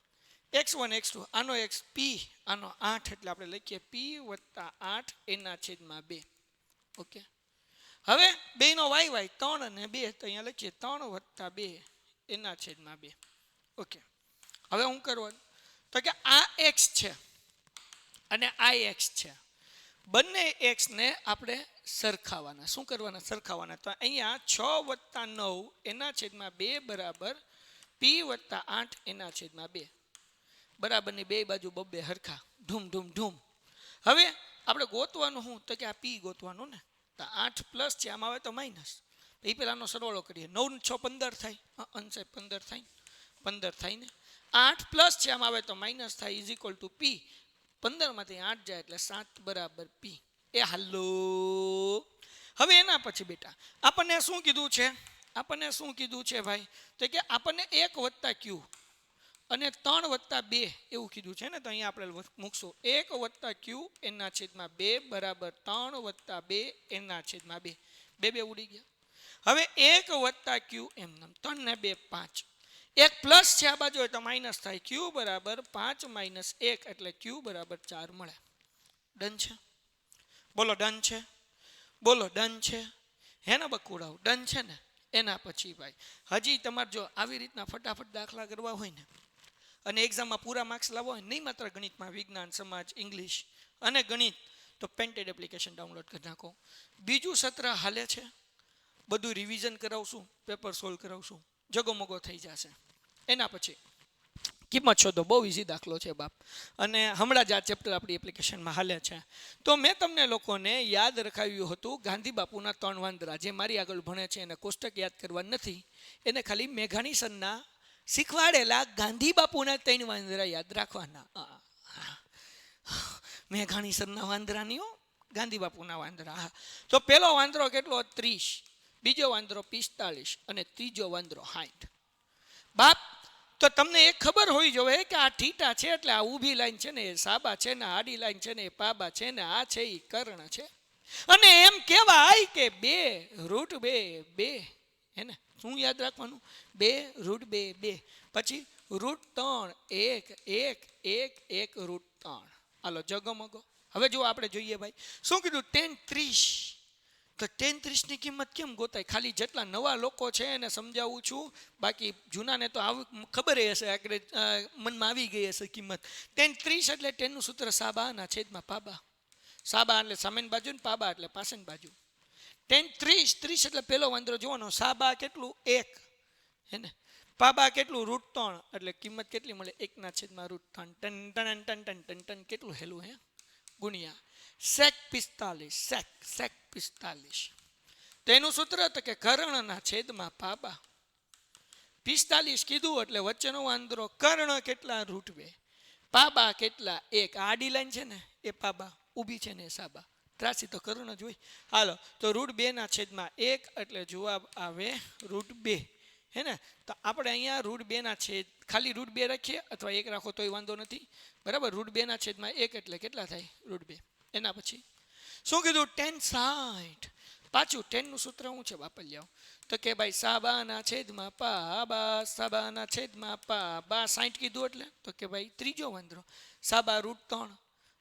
x1 x2 આનો x p, આનો 8 એટલે આપણે લખીએ p + 8 એના છેદમાં 2. ઓકે, હવે બેનો y y 3 અને 2 તો અહીંયા લખીએ 3 + 2 એના છેદમાં 2. ઓકે, હવે શું કરવાનું? તો કે આ x છે અને આ x છે. બંને x ને આપણે સરખાવાના. શું કરવાના? સરખાવાના. તો અહીંયા 6 + 9 એના છેદમાં 2 બરાબર p + 8 એના છેદમાં 2. બરાબરની બે બાજુ બબ્બે હરખા, ઢૂમ ઢૂમ ઢૂમ. હવે આપણે ગોતવાનું શું? તો કે આ પી ગોતવાનું ને. તો 8 પ્લસ છે, આમાં આવે તો માઇનસ. એ પેલાનો સરવાળો કરીએ. 9 6 15 થાય, અંશે 15 થાય, 15 થાય ને. 8 પ્લસ છે, આમાં આવે તો માઇનસ થાય, ઇઝ ઇક્વલ ટુ પી. 15 માંથી 8 જાય એટલે 7 બરાબર પી. એ હાલો. હવે એના પછી બેટા આપણને શું કીધું છે? આપણને શું કીધું છે ભાઈ? તો કે આપણને 1 + ક્યુ અને 3 + 2 એવું કીધું છે ને. તો અહીંયા આપણે મૂકશું 1 + ક્યુ એના છેદમાં 2 બરાબર 3 + 2 એના છેદમાં 2. 2 ઉડી ગયા. હવે 1 + ક્યુ એમ નામ 3 ને 2 5. 1 પ્લસ છે આ બાજુ હોય તો માઇનસ થાય. ક્યુ બરાબર 5 - 1 એટલે ક્યુ બરાબર 4 મળે. ડન છે? બોલો ડન છે? બોલો ડન છે? હે ને બકુડાવ? ડન છે ને? એના પછી ભાઈ હજી તમારે જો આવી રીતના ફટાફટ દાખલા કરવા હોય ને અને એક્ઝામમાં પૂરા માર્ક્સ લાવવા હોય, નહીં માત્ર ગણિતમાં, વિજ્ઞાન, સમાજ, ઇંગ્લિશ અને ગણિત, તો પેન્ટેડ એપ્લિકેશન ડાઉનલોડ કરી નાખો. બીજું સત્ર હાલે છે, બધું રિવિઝન કરાવશું, પેપર સોલ્વ કરાવશું, જગોમગો થઈ જશે. એના પછી કિંમત શોધો, બહુ ઇઝી દાખલો છે બાપ. અને હમણાં જ આ ચેપ્ટર આપણી એપ્લિકેશનમાં હાલે છે. તો મેં તમને લોકોને યાદ રખાવ્યું હતું ગાંધી બાપુના 3 વાંદરા. જે મારી આગળ ભણે છે એને કોષ્ટક યાદ કરવા નથી, એને ખાલી મેઘાણી સરના શીખવાડેલા ગાંધી બાપુના 3 વાંદરા યાદ રાખવાના. મેઘાણી સરના વાંદરાની, ગાંધી બાપુના વાંદરા. તો પેલો વાંદરો કેટલો? 30, બીજો વાંદરો 45 અને ત્રીજો વાંદરો 60. બાપ, તો તમને એક ખબર હોવી જોઈએ કે આ થીટા છે એટલે આ ઊભી લાઈન છે ને એ સાબા છે ને, આડી લાઈન છે ને એ પાબા છે ને, આ છે એ કર્ણ છે. અને એમ કહેવાય કે 2 √ 2 હે ને. શું યાદ રાખવાનું? 2 √ 2 2. પછી √3 1 1 1 1 √3. હાલો જગમગો. હવે જો આપણે જોઈએ ભાઈ શું કીધું? 10 30. તો 10 30 ની કિંમત કેમ ગોતાય? ખાલી જેટલા નવા લોકો છે એને સમજાવું છું, બાકી જૂનાને તો આવું ખબર હશે, આગળ મનમાં આવી ગઈ હશે કિંમત. 10 30 એટલે 10 નું સૂત્ર સાબા ના છેદમાં પાબા. સાબા એટલે સામેની બાજુ ને પાબા એટલે પાછળની બાજુ. 10 30 30 એટલે પહેલો વાંદરો જોવાનો. સાબા કેટલું 1 હે ને, પાબા કેટલું √3 એટલે કિંમત કેટલી મળે 1/√3 ટન ટન ટન ટન ટન ટન કેટલું હેલું હે ગુણ્યા sec 45 sec 45. તેનું સૂત્ર તો કે કર્ણના છેદમાં પાબા. 45 કીધું એટલે વચ્ચેનો વાંદરો કર્ણ કેટલા √2 પાબા કેટલા 1. આડી લાઈન છે ને એ પાબા, ઊભી છે ને એ સાબા, ત્રાસી તો કર્ણ જ હોય. હાલો તો √2/1 એટલે જવાબ આવે √2 હે ને. તો આપણે અહીંયા √2 ખાલી √2 રાખીએ અથવા 1 રાખો તોય વાંધો નથી, બરાબર. √2/1 એટલે કેટલા થાય √2. એના પછી શું કીધું 10 60. પાછું 10 નું સૂત્ર શું છે વાપરી આવો તો કે ભાઈ સાબાના છેદમાં પાબા, સાબાના છેદમાં પાબા. 60 કીધું એટલે તો કે ભાઈ ત્રીજો વાંદરો સાબા √3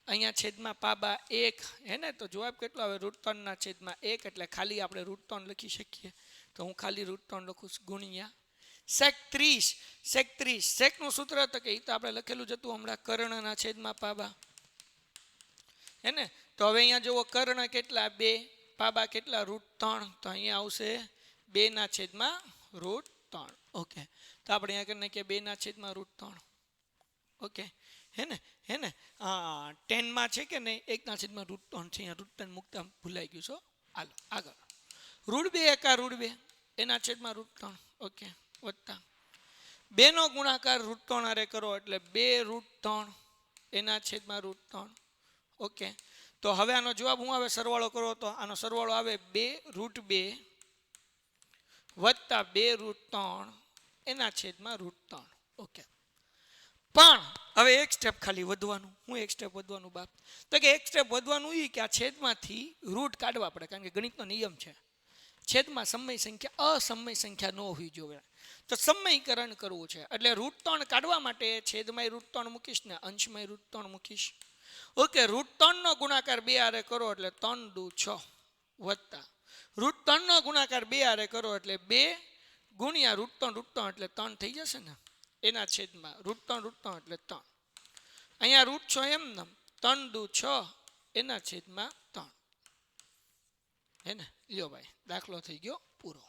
અહીંયા છેદમાં પાબા 1 હે ને. તો જવાબ કેટલો આવે √3/1 એટલે ખાલી આપણે √3 લખી શકીએ. તો હું ખાલી √3 લખું છું ગુણ્યા sec 30 sec નું સૂત્ર તો કે એ તો આપણે લખેલું જ હતું હમણાં કર્ણના છેદમાં પાબા હે ને. તો હવે અહીંયા જુઓ કર્ણ કેટલા 2, પાબા કેટલા √3, તો અહીંયા આવશે 2/√3. ઓકે, તો આપણે અહીંયા કરીને કે 2/√3. ઓકે હે ને હા 10 માં છે કે નહીં 1/√3 છે. અહીંયા √3 મૂકતા ભૂલાઈ ગયું છો. હાલો આગળ √2 એકા √2 એના છેદમાં √3. ઓકે વત્તા 2 નો ગુણાકાર √3 આરે કરો એટલે 2√3 એના છેદમાં √3. ઓકે, તો હવે આનો જવાબ શું આવે સરવાળો કરો તો આનો સરવાળો આવે 2√2 વત્તા 2√3 એના છેદમાં √3. ઓકે, પણ હવે એક સ્ટેપ ખાલી વધવાનું. હું એક સ્ટેપ વધવાનું બાપ તો કે એક સ્ટેપ વધવાનું એ કે આ છેદમાંથી રૂટ કાઢવા પડે, કારણ કે ગણિતનો નિયમ છે છેદમાં સમય સંખ્યા અસમય સંખ્યા ન હોવી જોઈએ. તો સમયકરણ કરવું છે એટલે √3 કાઢવા માટે છેદમાં √3 મૂકીશ ને અંશમાં √3 મૂકીશ. ઓકે, √3 નો ગુણાકાર 2 આરે કરો એટલે 3 દુ 6 વત્તા √3 નો ગુણાકાર 2 આરે કરો એટલે 2 ગુણ્યા √3 એટલે 3 થઈ જશે ને એના છેદમાં √3 એટલે 3. અહીંયા √6 એમ ને 3 દુ 6 એના છેદમાં 3 હે ને. લ્યો ભાઈ દાખલો થઈ ગયો પૂરો.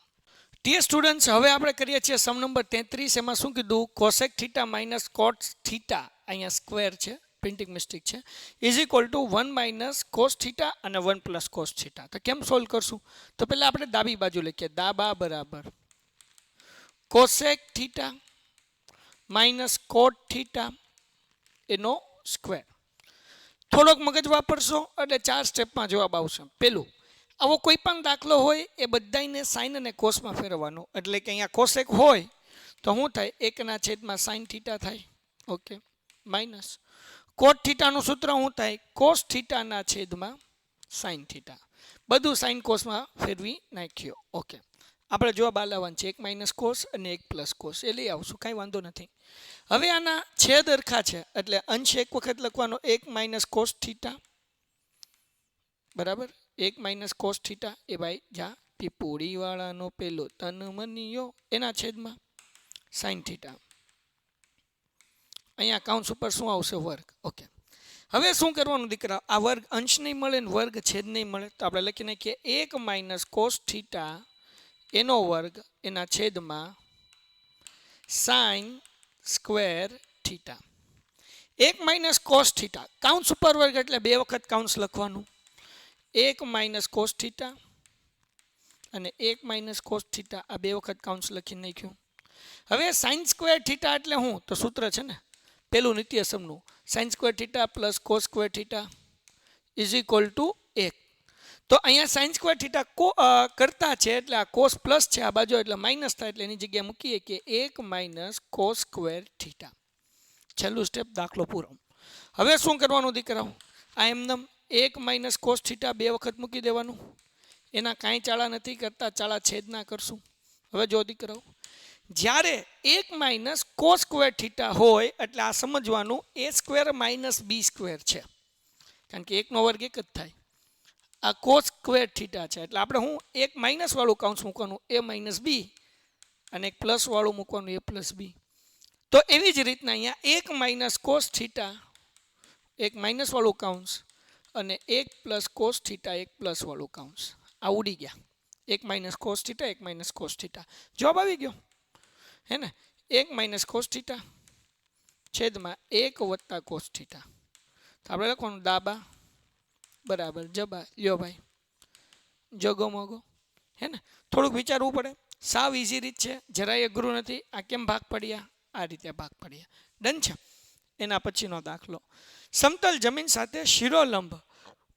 ટીએ સ્ટુડન્ટ્સ હવે આપણે કરીએ છીએ સમ નંબર 33. એમાં શું કીધું કોસેક થીટા માઇનસ કોટ થીટા, અહીંયા સ્ક્વેર છે પ્રિન્ટિંગ મિસ્ટેક છે, is equal to 1 - cos theta અને 1 + cos થીટા. તો કેમ સોલ્વ કરશું તો પહેલાં આપણે ડાબી બાજુ લખીએ દાબા બરાબર કોસેક થીટા માઇનસ કોટ થીટા એનો સ્ક્વેર. થોડોક મગજ વાપરશો એટલે 4 સ્ટેપમાં જવાબ આવશે. પેલું આવો કોઈ પણ દાખલો હોય એ બધાને સાઇન અને કોસમાં ફેરવવાનો, એટલે કે અહીંયા કોસેક હોય તો શું થાય 1 sin થીટા થાય. ઓકે, માઇનસ કોટ થીટાનું સૂત્ર શું થાય કોસ થીટાના છેદમાં સાઇન થીટા. બધું સાઇન કોસમાં ફેરવી નાખ્યો. ઓકે, આપણે જવાબ આલાવવાનું છે 1 - cos અને 1 + cos એ લઈ આવશું, કાંઈ વાંધો નથી. હવે આના છેદ અરખા છે એટલે અંશ એક વખત લખવાનો 1 - cos થીટા બરાબર 1 - cos થીટા એ ભાઈ જા પીપોળીવાળાનો પેલો તન મનિયો એના છેદમાં સાઇન થીટા. અહીંયા કાઉન્સ ઉપર શું આવશે વર્ગ. ઓકે, હવે શું કરવાનું દીકરા આ વર્ગ અંશ નહીં મળે ને વર્ગ છેદ નહીં મળે તો આપણે લખી નાખીએ 1 - cos થીટા એનો વર્ગ એના છેદમાં sine square theta. 1 - cos theta કાઉન્સ ઉપર વર્ગ એટલે 2 વખત કાઉન્સ લખવાનું 1 - cos થીટા અને 1 - cos થીટા આ 2 વખત કાઉન્સ લખી નાખ્યું. હવે સાઇન સ્ક્વેર થીટા એટલે શું તો સૂત્ર છે ને પેલું નિત્યસમનું sine square theta plus cos square theta is equal to 1. તો અહીંયા સાઇન સ્ક્વેર થીટા કરતા છે એટલે આ કોસ પ્લસ છે આ બાજુ એટલે માઇનસ થાય એટલે એની જગ્યાએ મૂકીએ કે 1 - cos સ્ક્વેર થીટા. છેલ્લું સ્ટેપ દાખલો પૂરો. હવે શું કરવાનું દીકરાઓ આ એમને 1 - cos થીટા 2 વખત મૂકી દેવાનું, એના કાંઈ ચાળા નથી કરતા, ચાળા છેદના કરશું. હવે જો દીકરાઓ જ્યારે 1 - cos સ્ક્વેર થીટા હોય એટલે આ સમજવાનું a² - b² છે, કારણ કે 1 નો વર્ગ 1 જ થાય. આ cos સ્ક્વેર થીટા છે એટલે આપણે હું એક માઇનસ વાળું કાઉન્સ મૂકવાનું a - b અને એક પ્લસ વાળું મૂકવાનું a + b. તો એવી જ રીતના અહીંયા 1 - cos થીટા એક માઇનસ વાળું કાઉન્સ અને 1 + cos થીટા એક પ્લસ વાળું કાઉન્સ. આ ઉડી ગયા. 1 - cos θ 1 - cos θ જવાબ આવી ગયો હે ને. 1 - cos θ છેદમાં 1 + cos θ. તો આપણે લખવાનું દાબા બરાબર જબા. લ્યો ભાઈ જગો મગો હે ને. થોડુંક વિચારવું પડે. સાવ ઇઝી રીત છે, જરાય અઘરું નથી. આ કેમ ભાગ પડ્યા? આ રીતે ભાગ પડ્યા. ડન છે. એના પછીનો દાખલો. સમતલ જમીન સાથે શિરોલંબ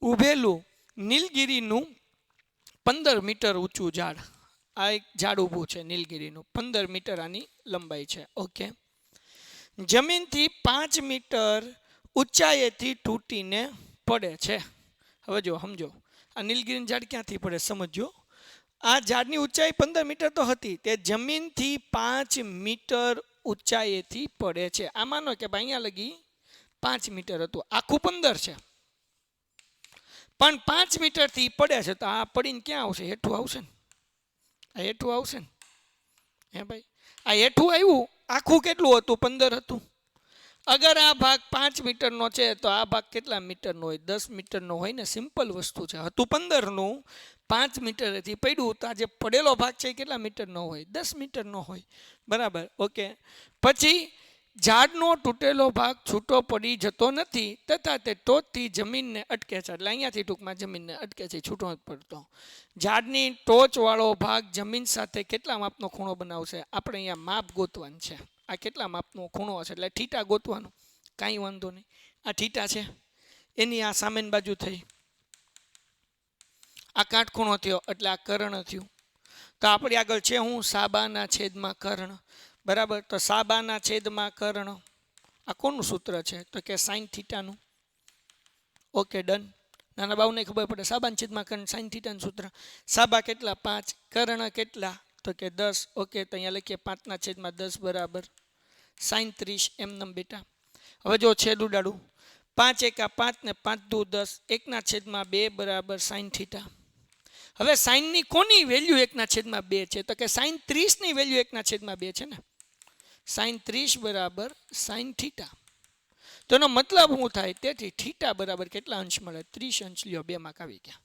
ઊભેલું નીલગિરીનું 15 મીટર ઊંચું ઝાડ. આ એક ઝાડ ઊભું છે નીલગિરીનું. 15 મીટર આની લંબાઈ છે. ઓકે. જમીનથી 5 મીટર ઊંચાઈએથી તૂટીને પડે છે. હવે જો સમજો, આ નીલગિરીનું ઝાડ ક્યાંથી પડે સમજો. આ ઝાડની ઊંચાઈ 15 મીટર તો હતી, તે જમીનથી 5 મીટર ઊંચાઈએથી પડે છે. આ માનો કે ભાઈ અહીંયા લગી 5 મીટર હતું, આખું 15 છે, પણ 5 મીટરથી પડે છે. તો આ પડીને ક્યાં આવશે? હેઠું આવશે ને. આ હેઠું આવશે ને. હે ભાઈ, આ હેઠું આવ્યું. આખું કેટલું હતું? 15 હતું. અગર આ ભાગ 5 મીટરનો છે તો આ ભાગ કેટલા મીટરનો હોય? 10 મીટરનો હોય ને. સિમ્પલ વસ્તુ છે. હતું 15નું, 5 મીટરથી પડ્યું તો આ જે પડેલો ભાગ છે એ કેટલા મીટરનો હોય? 10 મીટરનો હોય. બરાબર. ઓકે. પછી ઝાડનો તૂટેલો ભાગ છૂટો પડી જતો નથી તથા તે ટોચથી જમીનને અટકે છે. એટલે અહીંયાથી ટૂંકમાં જમીનને અટકે છે, છૂટો નથી પડતો. ઝાડની ટોચવાળો ભાગ જમીન સાથે કેટલા માપનો ખૂણો બનાવશે? આપણે અહીંયા માપ ગોતવાનું છે. આ કેટલા માપનો ખૂણો હશે? એટલે થીટા ગોતવાનું. કાંઈ વાંધો નહીં. આ થીટા છે, એની આ સામેની બાજુ થઈ. આ કાટખૂણો થયો એટલે આ કર્ણ થયું. તો આપણી આગળ છે હું? સાબાના છેદમાં કર્ણ. બરાબર. તો સાબાના છેદમાં કર્ણ. આ કોનું સૂત્ર છે? તો કે સાઇન થીટાનું. Okay done. નાના બાઉને ખબર પડે. સાબાના છેદમાં કર્ણ, સાઇન થીટાનું સૂત્ર. સાબા કેટલા? 5. કર્ણ કેટલા? તો કે 10. ઓકે. તો અહીંયા લખીએ 5/10 બરાબર સાઇન 30 એમનેમ બેટા. હવે જો છેદ ઉડાડું. 5 × 5 ને 5 × 10 1/2 બરાબર સાઇન થીટા. હવે સાઇનની કોની વેલ્યુ 1/2 છે? તો કે સાઇન 30ની વેલ્યુ 1/2 છે ને. સાઇન 30 બરાબર સાઇન થીટા. તો એનો મતલબ શું થાય? તેથી થીટા બરાબર કેટલા અંશ મળે? 30 અંશ. લ્યો 2 માર્ક આવી ગયા.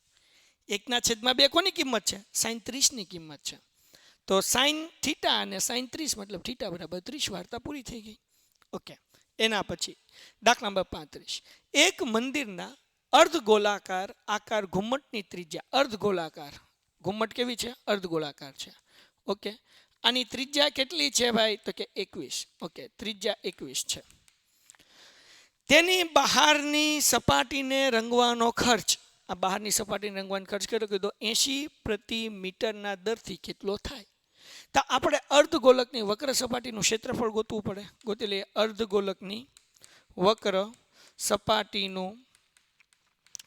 1/2 કોની કિંમત છે? સાઇન 30ની કિંમત છે. તો સાઇન થીટા અને સાઇન 30 મતલબ થીટા બરાબર 30. વાર્તા પૂરી થઈ ગઈ. ઓકે. એના પછી દાખલા નંબર 35. એક મંદિરના અર્ધગોલાકાર આકાર ઘુમ્મટની ત્રિજ્યા. અર્ધગોલાકાર ઘુમ્મટ કેવી છે? અર્ધગોલાકાર છે. ઓકે. આની ત્રિજ્યા કેટલી છે ભાઈ? તો કે 21. ઓકે. ત્રિજ્યા 21 છે. તેની બહારની સપાટીને રંગવાનો ખર્ચ. આ બહારની સપાટીને રંગવાનો ખર્ચ કેટલો કીધો? 80 પ્રતિ મીટરના દરથી કેટલો થાય? તો આપણે અર્ધગોલકની વક્ર સપાટીનું ક્ષેત્રફળ ગોતવું પડે. ગોતી લઈએ. અર્ધગોલકની વક્ર સપાટીનું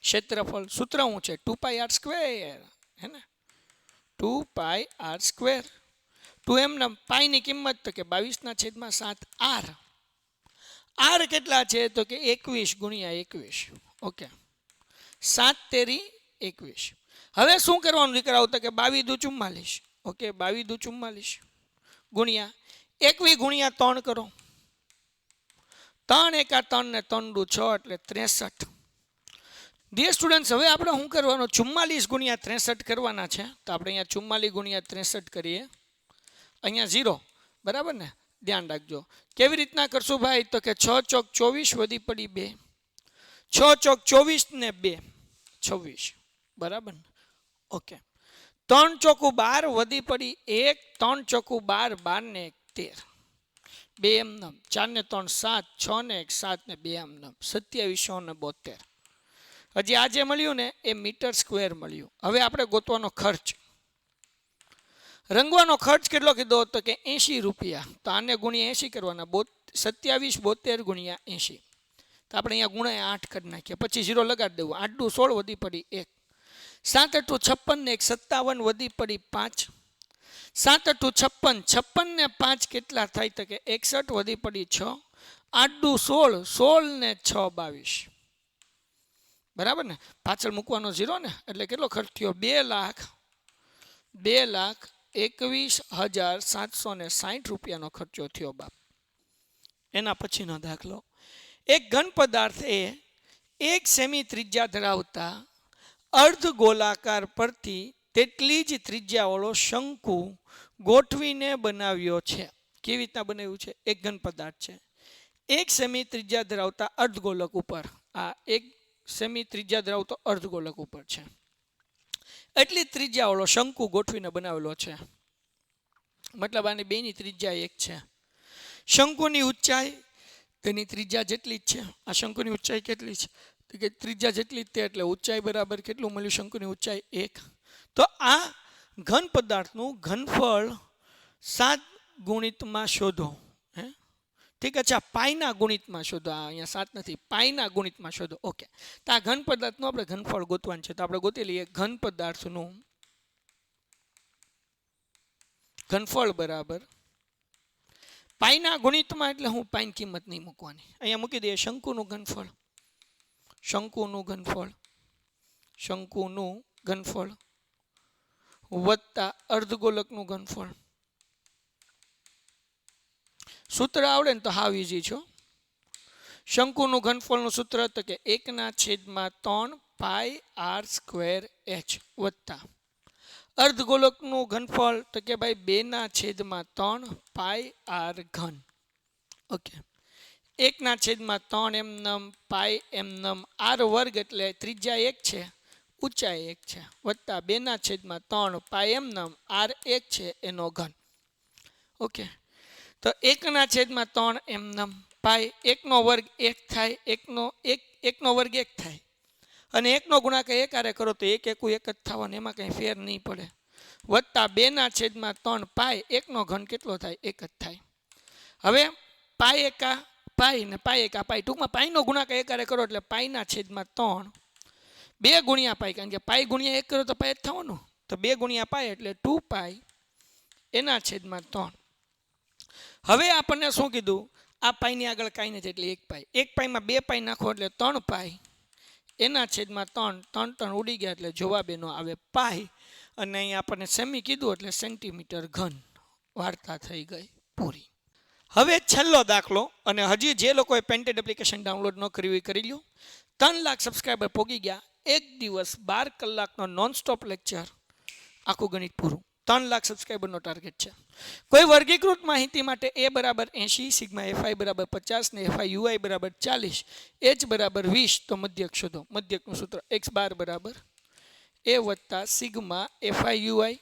ક્ષેત્રફળ. સૂત્ર શું છે? 2πr². હે ને? 2πr². 2 એમના પાઈની કિંમત તો કે 22/7 r. r કેટલા છે? તો કે 21 × 21. ઓકે. 7 તેરી 21. હવે શું કરવાનું દીકરાઓ? તો કે 22 દુ 44. ઓકે. 22 દુ 44 ગુણ્યા 21 × 3 કરો. 3 × 3 ને 3 દુ 6 એટલે 63. ડિયર સ્ટુડન્ટ્સ, હવે આપણે શું કરવાનું? 44 × 63 કરવાના છે. તો આપણે અહીંયા 44 × 63 કરીએ. અહીંયા 0. બરાબર ને? ધ્યાન રાખજો. કેવી રીતના કરશું ભાઈ? તો કે 6 ચોક 24 વધી પડી 2. 6 ચોક 24 ને 2 26. બરાબર ને? ઓકે. 3 ચોકું 12 વધી પડી 1. 3 ચોકું 12, 12 ને 1 13. 2 એમનેમ. 4 ને 3 7. 6 ને 1 7 ને 2 એમનેમ. 2772. હજી આ જે મળ્યું ને એ મીટર સ્ક્વેર મળ્યું. હવે આપણે ગોતવાનો ખર્ચ. રંગવાનો ખર્ચ કેટલો કીધો? તો કે 80 રૂપિયા. તો આને ગુણ્યા 80 કરવાના. 2772 × 80. તો આપણે અહીંયા ગુણ્યા 8 કરી નાખીએ. પછી 0 લગાડી દેવું. 8 દુ 16 વધી પડી 1. 7 × 56 ને 1 57 વધી પડી 5. 7 × 56. 56 ને 5 કેટલા થાય? તો કે 61 વધી પડી 6. 8 દુ 16. 16 ને 6 22. બરાબર ને? પાછળ મૂકવાનો 0 ને એટલે કેટલો ખર્ચ થયો? 2,21,760 રૂપિયાનો ખર્ચો થયો બાપ. એના પછીનો દાખલો. એક ઘન પદાર્થ એ 1 સેમી ત્રિજ્યા ધરાવતા અર્ધ ગોલાકાર પરથી તેટલી જ ત્રિજ્યાવાળો શંકુ ગોઠવીને બનાવ્યો છે. કેવી રીતના બનાવ્યું છે? એક ઘન પદાર્થ છે, 1 સેમી ત્રિજ્યા ધરાવતા અર્ધગોલક ઉપર, આ 1 સેમી ત્રિજ્યા ધરાવતો અર્ધગોલક ઉપર છે. એટલી ત્રિજ્યાવાળો શંકુ ગોઠવીને બનાવેલો છે. મતલબ આની બેની ત્રિજ્યા એક છે. શંકુની ઊંચાઈ તેની ત્રિજ્યા જેટલી જ છે. આ શંકુની ઊંચાઈ કેટલી છે? તો કે ત્રિજ્યા જેટલી જ તે, એટલે ઊંચાઈ બરાબર કેટલું મળ્યું? શંકુની ઊંચાઈ 1. તો આ ઘન પદાર્થનું ઘનફળ 7 ગુણિતમાં શોધો. હે, ઠીક છે. આ પાઈના ગુણિતમાં શોધો. આ અહીંયા 7 નથી, પાઈના ગુણિતમાં શોધો. ઓકે, તો આ ઘન પદાર્થનું આપણે ઘનફળ ગોતવાનું છે. તો આપણે ગોતી લઈએ. ઘન પદાર્થનું ઘનફળ બરાબર પાઈના ગુણિતમાં, એટલે હું પાઈની કિંમત નહીં મૂકવાની, અહીંયા મૂકી દઈએ શંકુનું ઘનફળ. શંકુનું ઘનફળ, શંકુનું ઘનફળ વત્તા અર્ધગોલકનું ઘનફળ. સૂત્ર આવડે ને તો હાવ ઈઝી છો. શંકુનું ઘનફળનું સૂત્ર તો કે 1/3 પાઈ r સ્ક્વેર h વત્તા અર્ધગોલકનું ઘનફળ તો કે ભાઈ 2/3 પાઈ r ઘન. ઓકે, 1/3 એમનમ પાઈ એમનમ r વર્ગ, એટલે ત્રિજ્યા 1 છે, ઊંચાઈ 1 છે, વત્તા 2/3 પાઈ એમનમ r 1 છે એનો ઘન. ઓકે, તો 1/3 એમનમ પાઈ 1 નો વર્ગ 1 થાય, 1 નો વર્ગ 1 થાય, અને 1 નો ગુણાકાર 1 આરે કરો તો 1 એકુ 1 જ થવાનું, એમાં કંઈ ફેર નહીં પડે. વત્તા 2/3 પાઈ 1 નો ઘન કેટલો થાય? 1 જ થાય. હવે પાઈ એકા પાઈ ને પાઈ એકા પાઈ, ટૂંકમાં પાઈનો ગુણાકાર 1 આરે કરો એટલે પાઈ/3 2 ગુણ્યા પાઈ, કારણ કે પાઈ ગુણ્યા 1 કરો તો પાઈ જ થવાનું, તો 2 ગુણ્યા પાઈ એટલે 2 પાઈ એના/3. હવે આપણને શું કીધું? આ પાઈની આગળ કાંઈ નથી એટલે 1 પાઈ, 1 પાઈમાં 2 પાઈ નાખો એટલે 3 પાઈ એના/3, 3 ઉડી ગયા એટલે જવાબ એનો આવે પાઈ. અને અહીંયા આપણને સેમી કીધું એટલે સેન્ટીમીટર ઘન. વાર્તા થઈ ગઈ પૂરી. હવે છેલ્લો દાખલો, અને હજી જે લોકોએ પેન્ટેડ એપ્લિકેશન ડાઉનલોડ ન કરી હોય કરી લ્યો. 3 લાખ સબસ્ક્રાઈબર પોગી ગયા, 1 દિવસ 12 કલાકનો નોનસ્ટોપ લેક્ચર, આખું ગણિત પૂરું. 3 લાખ સબસ્ક્રાઈબરનો ટાર્ગેટ છે. કોઈ વર્ગીકૃત માહિતી માટે a બરાબર 80, સિગ્મા fi બરાબર 50 ને fi ui બરાબર 40, h બરાબર 20, તો મધ્યક શોધો. મધ્યકનું સૂત્ર x બાર બરાબર a વત્તા સિગ્મા fi ui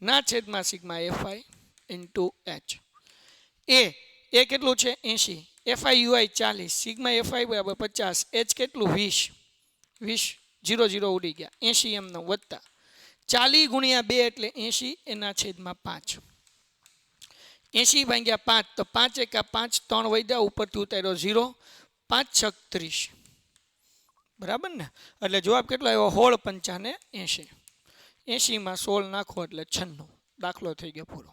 ના છેદમાં સિગ્મા fi ઇન્ટુ h. એ કેટલું છે? 80, fi ui 40, સિગ્મા fi બરાબર 50, h કેટલું? 20, 0 ઉડી ગયા, 80 એમનો વત્તા 40 ગુણ્યા 2 એટલે 80 એના/5. 80 ભાગ્યા 5 તો 5 એકા 5, 3 વધ્યા, ઉપરથી ઉતાર્યો 0, 5 છક 30. બરાબર ને? એટલે જવાબ કેટલો આવ્યો? 16 પંચાને 80. 80માં 16 નાખો એટલે 96. દાખલો થઈ ગયો પૂરો.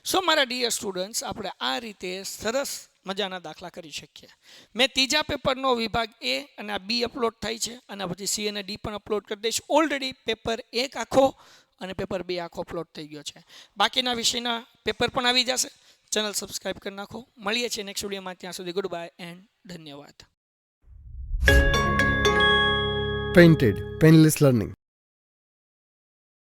સો મારા ડિયર સ્ટુડન્ટ્સ, આપણે આ રીતે સરસ મજાના દાખલા કરી શકીએ. મેં ત્રીજા પેપરનો વિભાગ A અને આ B અપલોડ થાય છે, અને પછી C અને D પણ અપલોડ કરી દઈશ. ઓલરેડી પેપર 1 આખો અને પેપર 2 આખો અપલોડ થઈ ગયો છે. બાકીના વિષયના પેપર પણ આવી જશે. ચેનલ સબસ્ક્રાઈબ કરી નાખો. મળીએ છીએ નેક્સ્ટ વિડીયોમાં. ત્યાં સુધી ગુડ બાય એન્ડ ધન્યવાદ. Painted Painless Learning.